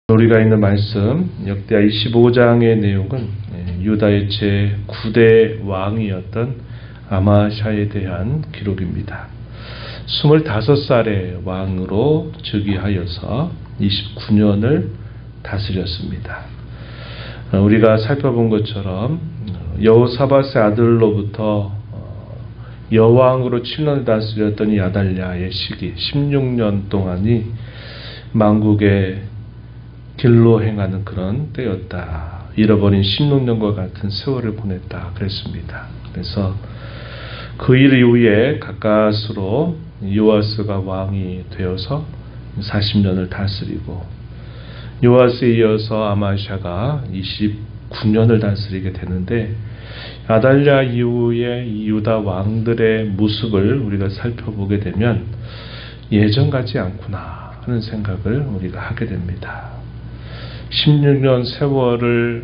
우리가 있는 말씀 역대하 25장의 내용은 유다의 제9대 왕이었던 아마샤에 대한 기록입니다. 25살의 왕으로 즉위하여서 29년을 다스렸습니다. 우리가 살펴본 것처럼 여호사밧의 아들로부터 여왕으로 7년을 다스렸던 이 아달랴의 시기 16년 동안이 만국의 길로 행하는 그런 때였다. 잃어버린 16년과 같은 세월을 보냈다. 그랬습니다. 그래서 그 일 이후에 가까스로 요아스가 왕이 되어서 40년을 다스리고 요아스에 이어서 아마샤가 29년을 다스리게 되는데 아달랴 이후에 유다 왕들의 모습을 우리가 살펴보게 되면 예전 같지 않구나 하는 생각을 우리가 하게 됩니다. 16년 세월을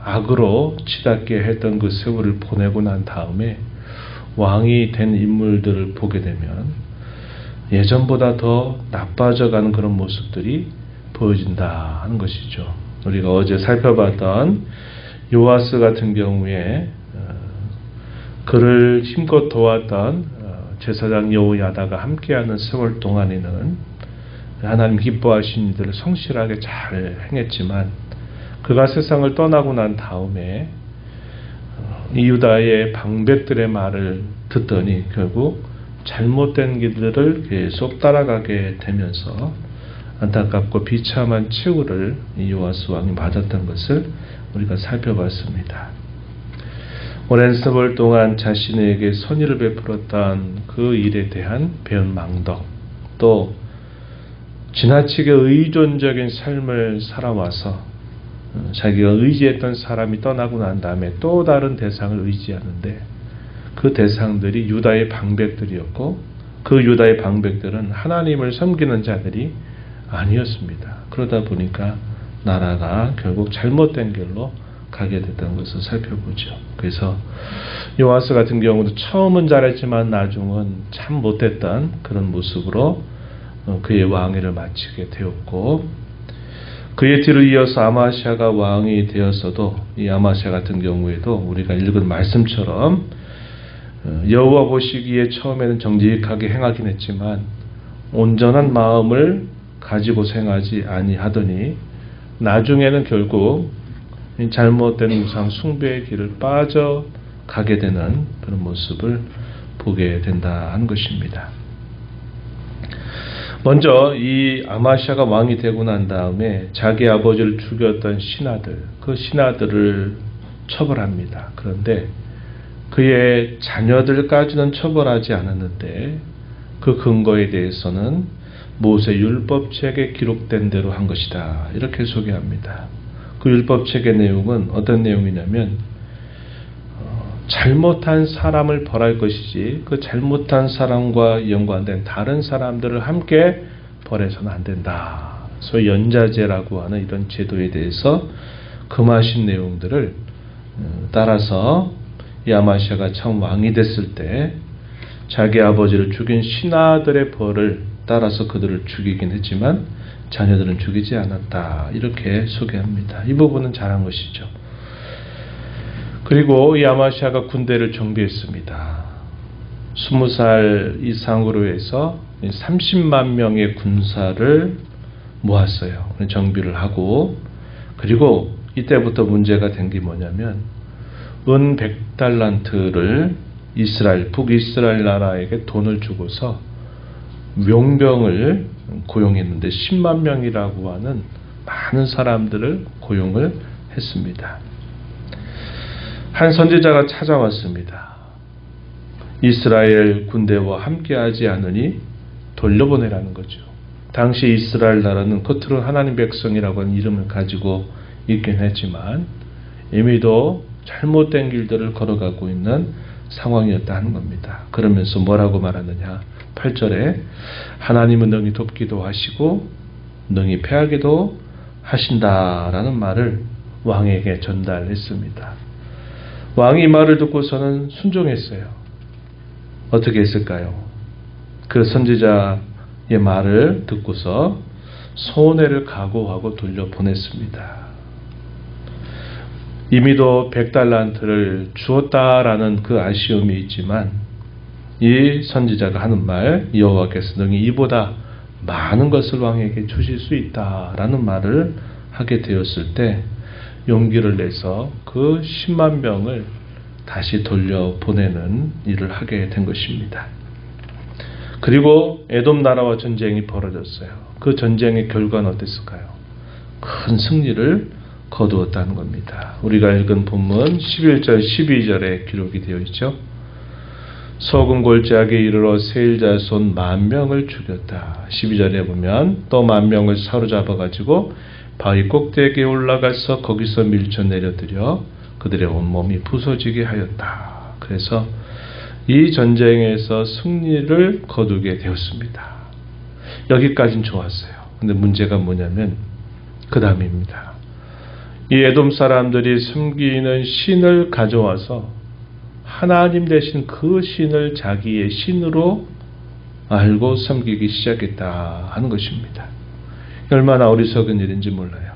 악으로 치닫게 했던 그 세월을 보내고 난 다음에 왕이 된 인물들을 보게 되면 예전보다 더 나빠져가는 그런 모습들이 보여진다 하는 것이죠. 우리가 어제 살펴봤던 요아스 같은 경우에 그를 힘껏 도왔던 제사장 여호야다가 함께하는 세월 동안에는 하나님 기뻐하신 일들을 성실하게 잘 행했지만 그가 세상을 떠나고 난 다음에 이 유다의 방백들의 말을 듣더니 결국 잘못된 길들을 계속 따라가게 되면서 안타깝고 비참한 최후를 이 요아스 왕이 맞았던 것을 우리가 살펴봤습니다. 오랜 세월 동안 자신에게 선의를 베풀었던 그 일에 대한 배은망덕, 또 지나치게 의존적인 삶을 살아와서 자기가 의지했던 사람이 떠나고 난 다음에 또 다른 대상을 의지하는데 그 대상들이 유다의 방백들이었고 그 유다의 방백들은 하나님을 섬기는 자들이 아니었습니다. 그러다 보니까 나라가 결국 잘못된 길로 가게 됐다는 것을 살펴보죠. 그래서 요아스 같은 경우도 처음은 잘했지만 나중은 참 못했던 그런 모습으로 그의 왕위를 마치게 되었고 그의 뒤를 이어서 아마샤가 왕이 되었어도 이 아마샤 같은 경우에도 우리가 읽은 말씀처럼 여호와 보시기에 처음에는 정직하게 행하긴 했지만 온전한 마음을 가지고 행하지 아니하더니 나중에는 결국 잘못된 우상 숭배의 길을 빠져가게 되는 그런 모습을 보게 된다 하는 것입니다. 먼저 이 아마샤가 왕이 되고 난 다음에 자기 아버지를 죽였던 신하들, 그 신하들을 처벌합니다. 그런데 그의 자녀들까지는 처벌하지 않았는데 그 근거에 대해서는 모세 율법책에 기록된 대로 한 것이다. 이렇게 소개합니다. 그 율법책의 내용은 어떤 내용이냐면 잘못한 사람을 벌할 것이지 그 잘못한 사람과 연관된 다른 사람들을 함께 벌해서는 안 된다. 소위 연자제라고 하는 이런 제도에 대해서 금하신 내용들을 따라서 이 아마샤가 처음 왕이 됐을 때 자기 아버지를 죽인 신하들의 벌을 따라서 그들을 죽이긴 했지만 자녀들은 죽이지 않았다. 이렇게 소개합니다. 이 부분은 잘한 것이죠. 그리고 이 아마샤가 군대를 정비했습니다. 20살 이상으로 해서 30만 명의 군사를 모았어요. 정비를 하고 그리고 이때부터 문제가 된 게 뭐냐면 은 100달란트를 북이스라엘 나라에게 돈을 주고서 용병을 고용했는데 10만 명이라고 하는 많은 사람들을 고용을 했습니다. 한 선지자가 찾아왔습니다. 이스라엘 군대와 함께하지 않으니 돌려보내라는 거죠. 당시 이스라엘 나라는 겉으로 하나님 백성이라고 하는 이름을 가지고 있긴 했지만 이미도 잘못된 길들을 걸어가고 있는 상황이었다 하는 겁니다. 그러면서 뭐라고 말하느냐. 8절에 하나님은 능히 돕기도 하시고 능히 패하기도 하신다라는 말을 왕에게 전달했습니다. 왕이 이 말을 듣고서는 순종했어요. 어떻게 했을까요? 그 선지자의 말을 듣고서 손해를 각오하고 돌려보냈습니다. 이미도 100달란트를 주었다라는 그 아쉬움이 있지만 이 선지자가 하는 말, 여호와께서 능히 이보다 많은 것을 왕에게 주실 수 있다라는 말을 하게 되었을 때 용기를 내서 그 10만 명을 다시 돌려보내는 일을 하게 된 것입니다. 그리고 에돔 나라와 전쟁이 벌어졌어요. 그 전쟁의 결과는 어땠을까요? 큰 승리를 거두었다는 겁니다. 우리가 읽은 본문 11절 12절에 기록이 되어 있죠. 소금 골짜기에 이르러 세일 자손 10,000명을 죽였다. 12절에 보면 또 10,000명을 사로잡아 가지고 바위 꼭대기에 올라가서 거기서 밀쳐 내려드려 그들의 온몸이 부서지게 하였다. 그래서 이 전쟁에서 승리를 거두게 되었습니다. 여기까지는 좋았어요. 근데 문제가 뭐냐면 그 다음입니다. 이 에돔 사람들이 섬기는 신을 가져와서 하나님 대신 그 신을 자기의 신으로 알고 섬기기 시작했다 하는 것입니다. 얼마나 어리석은 일인지 몰라요.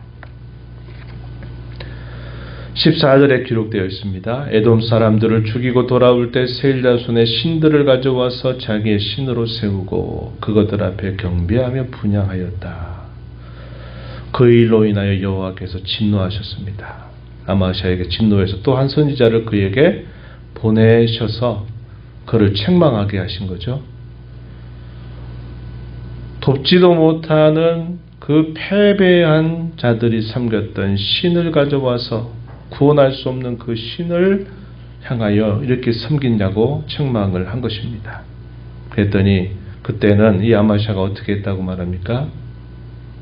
14절에 기록되어 있습니다. 에돔 사람들을 죽이고 돌아올 때 세일 자손의 신들을 가져와서 자기의 신으로 세우고 그것들 앞에 경배하며 분향하였다. 그 일로 인하여 여호와께서 진노하셨습니다. 아마시아에게 진노해서 또 한 선지자를 그에게 보내셔서 그를 책망하게 하신 거죠. 돕지도 못하는 그 패배한 자들이 섬겼던 신을 가져와서 구원할 수 없는 그 신을 향하여 이렇게 섬기냐고 책망을 한 것입니다. 그랬더니 그때는 이 아마시아가 어떻게 했다고 말합니까?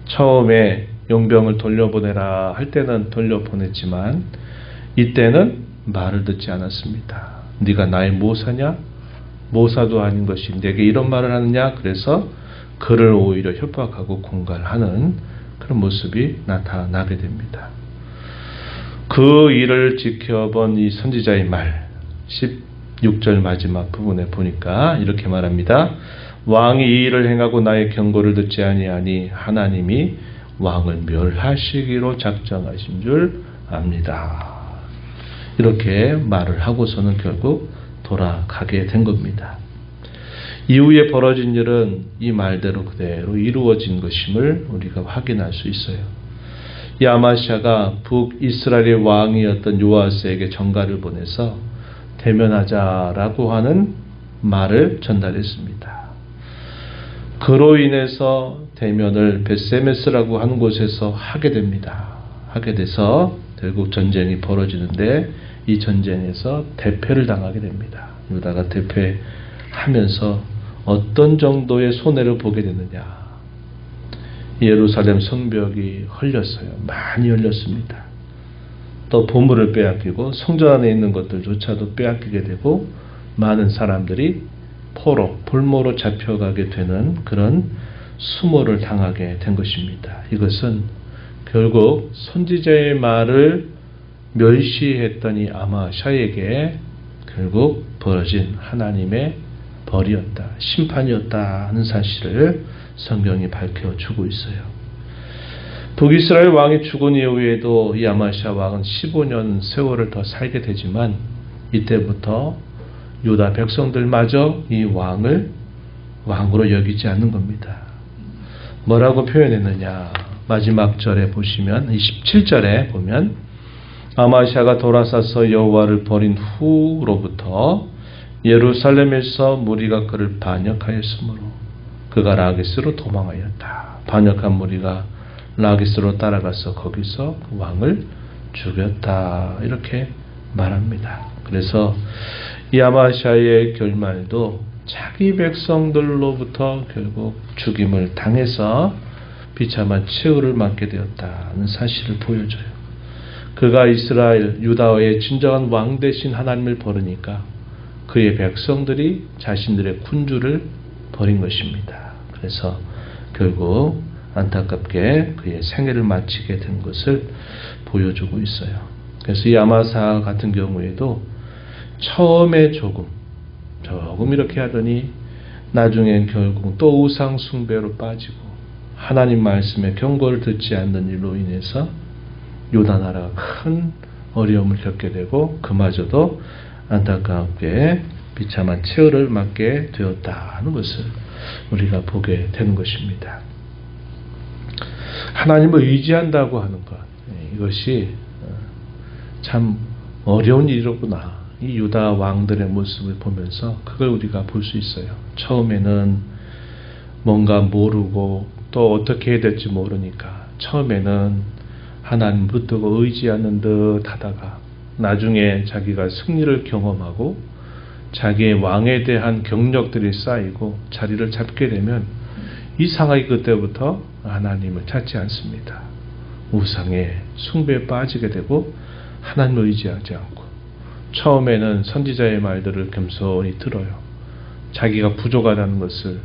처음에 용병을 돌려보내라 할 때는 돌려보냈지만 이때는 말을 듣지 않았습니다. 네가 나의 모사냐? 모사도 아닌 것이 내게 이런 말을 하느냐? 그래서 그를 오히려 협박하고 공갈하는 그런 모습이 나타나게 됩니다. 그 일을 지켜본 이 선지자의 말 16절 마지막 부분에 보니까 이렇게 말합니다. 왕이 이 일을 행하고 나의 경고를 듣지 아니하니 하나님이 왕을 멸하시기로 작정하신 줄 압니다. 이렇게 말을 하고서는 결국 돌아가게 된 겁니다. 이후에 벌어진 일은 이 말대로 그대로 이루어진 것임을 우리가 확인할 수 있어요. 이 아마시아가 북이스라엘의 왕이었던 요아스에게 전가를 보내서 대면하자라고 하는 말을 전달했습니다. 그로 인해서 대면을 베세메스라고 하는 곳에서 하게 됩니다. 하게 돼서 결국 전쟁이 벌어지는데 이 전쟁에서 대패를 당하게 됩니다. 유다가 대패하면서 어떤 정도의 손해를 보게 되느냐. 예루살렘 성벽이 헐렸어요. 많이 헐렸습니다. 또 보물을 빼앗기고 성전 안에 있는 것들조차도 빼앗기게 되고 많은 사람들이 포로, 볼모로 잡혀가게 되는 그런 수모를 당하게 된 것입니다. 이것은 결국 선지자의 말을 멸시했던 이 아마샤에게 결국 벌어진 하나님의 벌이었다, 심판이었다 하는 사실을 성경이 밝혀주고 있어요. 북이스라엘 왕이 죽은 이후에도 이 아마시아 왕은 15년 세월을 더 살게 되지만 이때부터 유다 백성들마저 이 왕을 왕으로 여기지 않는 겁니다. 뭐라고 표현했느냐? 마지막 절에 보시면 27절에 보면 아마시아가 돌아서서 여호와를 버린 후로부터 예루살렘에서 무리가 그를 반역하였으므로 그가 라기스로 도망하였다. 반역한 무리가 라기스로 따라가서 거기서 그 왕을 죽였다. 이렇게 말합니다. 그래서 이 아마시아의 결말도 자기 백성들로부터 결국 죽임을 당해서 비참한 최후를 맞게 되었다는 사실을 보여줘요. 그가 이스라엘 유다의 진정한 왕 대신 하나님을 버리니까 그의 백성들이 자신들의 군주를 버린 것입니다. 그래서 결국 안타깝게 그의 생애를 마치게 된 것을 보여주고 있어요. 그래서 이 아마사 같은 경우에도 처음에 조금 이렇게 하더니 나중엔 결국 또 우상 숭배로 빠지고 하나님 말씀에 경고를 듣지 않는 일로 인해서 유다 나라가 큰 어려움을 겪게 되고 그마저도 안타깝게 비참한 최후를 맞게 되었다는 것을 우리가 보게 되는 것입니다. 하나님을 의지한다고 하는 것, 이것이 참 어려운 일이로구나. 이 유다 왕들의 모습을 보면서 그걸 우리가 볼 수 있어요. 처음에는 뭔가 모르고 또 어떻게 해야 될지 모르니까 처음에는 하나님 붙들고 의지하는 듯 하다가 나중에 자기가 승리를 경험하고 자기의 왕에 대한 경력들이 쌓이고 자리를 잡게 되면 이상하게 그때부터 하나님을 찾지 않습니다. 우상의 숭배에 빠지게 되고 하나님을 의지하지 않고 처음에는 선지자의 말들을 겸손히 들어요. 자기가 부족하다는 것을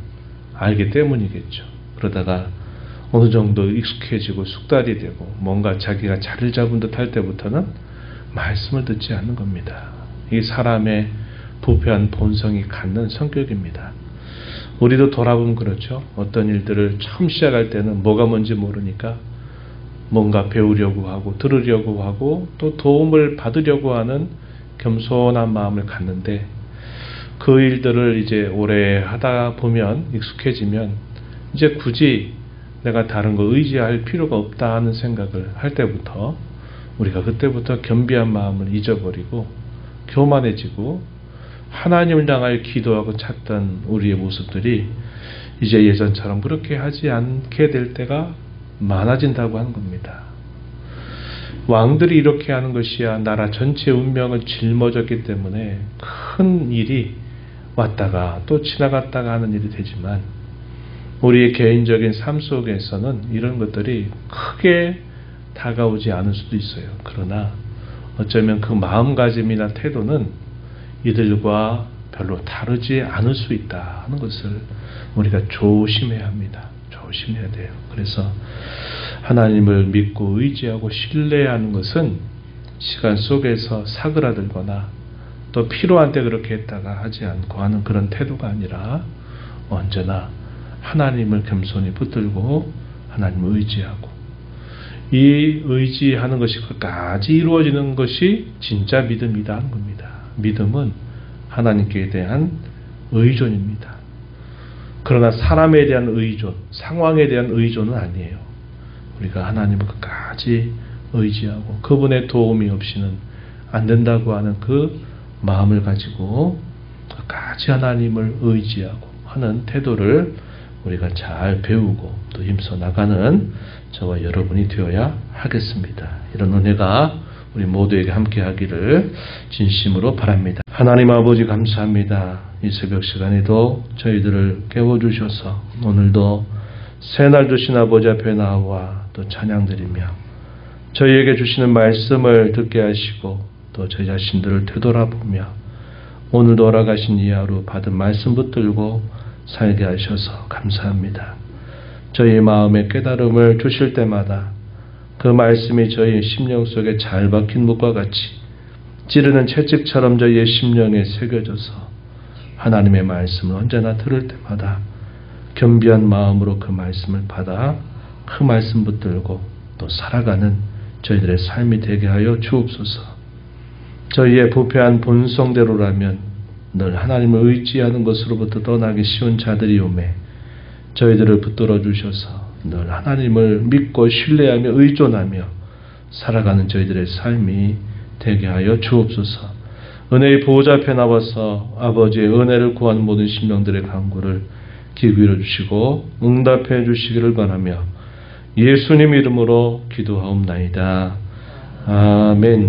알기 때문이겠죠. 그러다가 어느 정도 익숙해지고 숙달이 되고 뭔가 자기가 자리를 잡은 듯 할 때부터는 말씀을 듣지 않는 겁니다. 이 사람의 부패한 본성이 갖는 성격입니다. 우리도 돌아보면 그렇죠. 어떤 일들을 처음 시작할 때는 뭐가 뭔지 모르니까 뭔가 배우려고 하고 들으려고 하고 또 도움을 받으려고 하는 겸손한 마음을 갖는데 그 일들을 이제 오래 하다 보면 익숙해지면 이제 굳이 내가 다른 거 의지할 필요가 없다 하는 생각을 할 때부터 우리가 그때부터 겸비한 마음을 잊어버리고 교만해지고 하나님을 향하여 기도하고 찾던 우리의 모습들이 이제 예전처럼 그렇게 하지 않게 될 때가 많아진다고 하는 겁니다. 왕들이 이렇게 하는 것이야 나라 전체의 운명을 짊어졌기 때문에 큰 일이 왔다가 또 지나갔다가 하는 일이 되지만 우리의 개인적인 삶 속에서는 이런 것들이 크게 다가오지 않을 수도 있어요. 그러나 어쩌면 그 마음가짐이나 태도는 이들과 별로 다르지 않을 수 있다는 것을 우리가 조심해야 합니다. 조심해야 돼요. 그래서 하나님을 믿고 의지하고 신뢰하는 것은 시간 속에서 사그라들거나 또 필요한 때 그렇게 했다가 하지 않고 하는 그런 태도가 아니라 언제나 하나님을 겸손히 붙들고 하나님을 의지하고 이 의지하는 것이 끝까지 이루어지는 것이 진짜 믿음이다 하는 겁니다. 믿음은 하나님께 대한 의존입니다. 그러나 사람에 대한 의존, 상황에 대한 의존은 아니에요. 우리가 하나님을 끝까지 의지하고 그분의 도움이 없이는 안 된다고 하는 그 마음을 가지고 끝까지 하나님을 의지하고 하는 태도를 우리가 잘 배우고 또 힘써 나가는 저와 여러분이 되어야 하겠습니다. 이런 은혜가 우리 모두에게 함께 하기를 진심으로 바랍니다. 하나님 아버지 감사합니다. 이 새벽 시간에도 저희들을 깨워주셔서 오늘도 새날 주신 아버지 앞에 나와 또 찬양드리며 저희에게 주시는 말씀을 듣게 하시고 또 저희 자신들을 되돌아보며 오늘도 허락하신 이 하루 받은 말씀 붙들고 살게 하셔서 감사합니다. 저희 마음의 깨달음을 주실 때마다 그 말씀이 저희 심령 속에 잘 박힌 묵과 같이 찌르는 채찍처럼 저희의 심령에 새겨져서 하나님의 말씀을 언제나 들을 때마다 겸비한 마음으로 그 말씀을 받아 그 말씀 붙들고 또 살아가는 저희들의 삶이 되게 하여 주옵소서. 저희의 부패한 본성대로라면 늘 하나님을 의지하는 것으로부터 떠나기 쉬운 자들이 오매 저희들을 붙들어 주셔서 늘 하나님을 믿고 신뢰하며 의존하며 살아가는 저희들의 삶이 되게 하여 주옵소서. 은혜의 보호자 앞에 나와서 아버지의 은혜를 구하는 모든 심령들의 간구를 기울여 주시고 응답해 주시기를 바라며 예수님 이름으로 기도하옵나이다. 아멘.